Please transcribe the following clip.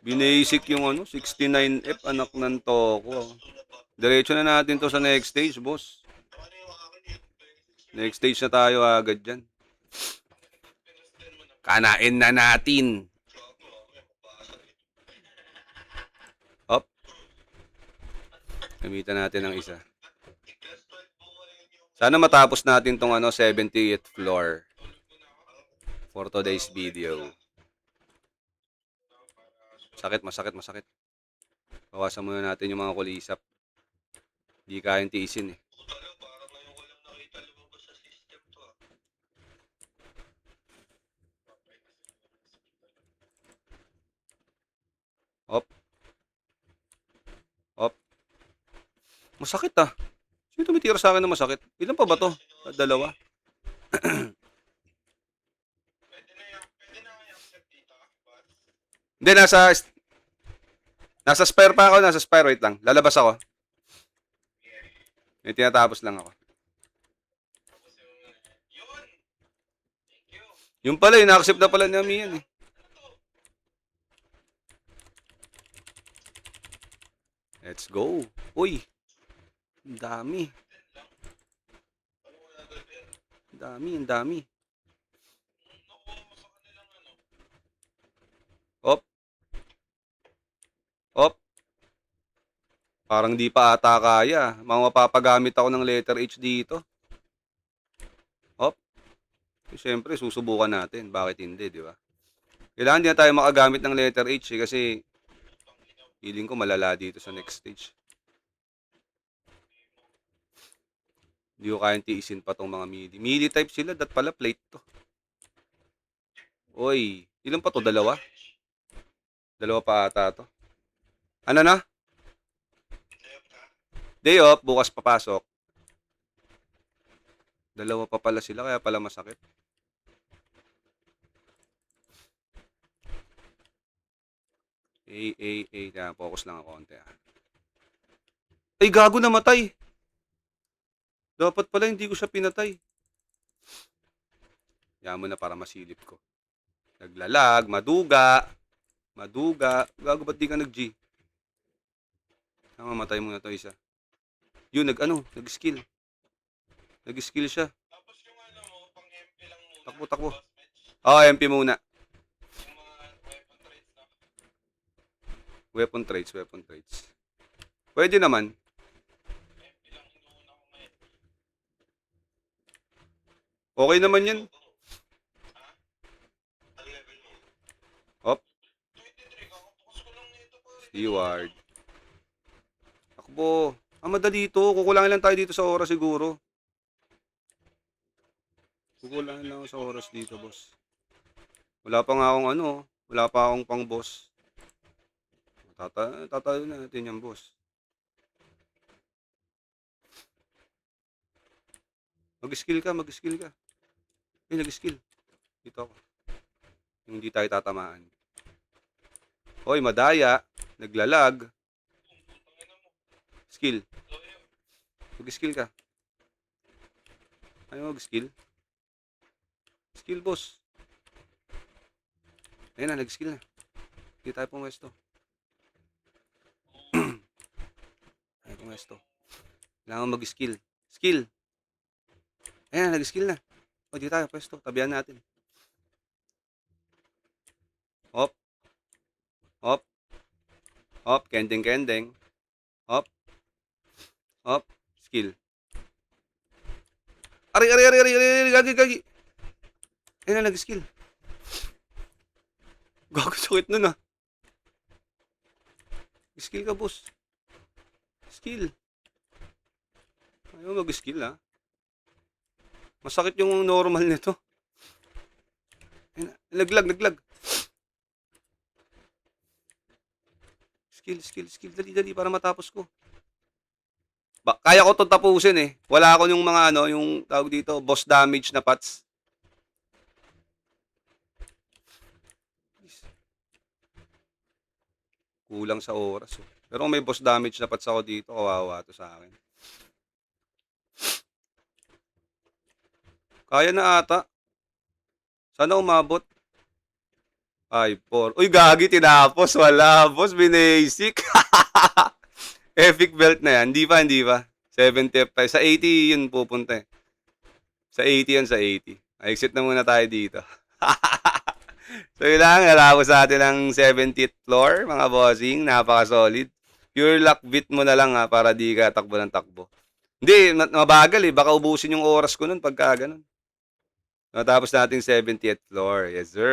Binasic yung ano, 69F, anak ng toko. Diretso na natin to sa next stage, boss. Next stage na tayo agad dyan. Kanain na natin. Up. Gamitan natin ng isa. Sana matapos natin tong ano, 70th floor for today's video. Masakit. Bawasan muna natin yung mga kulisap. Hindi kayang tiisin eh. Op. Masakit ah. Sino tumitira sa akin na masakit? Ilan pa ba to? Dalawa. Hindi, nasa spare pa ako. Nasa spare. Wait lang. Lalabas ako. May tinatapos lang ako. Yung pala, ina-accept na pala namin yan eh. Let's go. Uy. Ang dami. Ang dami. Op. Parang di pa ata kaya. Mapapagamit ako ng letter H dito. Op. Siyempre, susubukan natin. Bakit hindi, di ba? Kailangan din na tayo makagamit ng letter H eh, kasi feeling ko malala dito sa next stage. Hindi ko kayang tiisin pa tong mga midi. Midi type sila, dat pala plate to. Oy, ilan pa to? Dalawa? Dalawa pa ata to. Ano na? Day off, bukas papasok. Dalawa pa pala sila, kaya pala masakit. Kaya focus lang ako konti ah. Ay, gago, namatay. Dapat pala hindi ko siya pinatay. Yan mo na para masilip ko. Naglalag, maduga. Gago, ba't di ka nag-G? Mamatay muna to isa. Yun, nag-skill. Nag-skill siya. Takbo. MP muna. Weapon trades. Pwede naman. Okay naman yan. Op. Steward. Takbo. Madali ito. Kukulangin lang tayo dito sa oras siguro. Kukulangin lang sa oras dito, boss. Wala pa nga akong wala pa akong pang boss. Tatayo na natin yung boss. Mag-skill ka. Nag-skill. Dito ako. Hindi tayo tatamaan. Hoy, madaya. Naglalag. Skill. Mag-skill ka. Ayaw mag-skill. Skill, boss. Ayun na, nag-skill na. Hindi tayo pumesto. Kailangan mag-skill. Skill. Ayun na, nag-skill na. O, di tayo pwesto. Tabihan natin. Op. Kending. Op. Skill. Ari. Gagi. Ayun na, nag-skill. Gago, sakit nun ah. Skill ka, boss. Skill. Ayaw mag-skill ah. Masakit yung normal nito. Naglag. Skill. Dali para matapos ko. Kaya ko itong tapusin eh. Wala ako yung mga yung tawag dito, boss damage na pots. Kulang sa oras. Pero kung may boss damage na pots ako dito, kawawa to sa akin. Kaya na ata. Sana umabot. 5-4. Uy, gagi, tinapos. Wala, boss. Binasic. Epic belt na yan. Hindi pa. 70 F5. Sa 80 yun pupunta eh. Sa 80 yan, sa 80. Exit na muna tayo dito. So yun lang, natapos natin ang 70th floor, mga bossing. Napaka-solid. Pure luck beat mo na lang ha, para di ka takbo ng takbo. Hindi, mabagal eh. Baka ubusin yung oras ko nun pagka ganun. Natapos natin 70th floor. Yes, sir.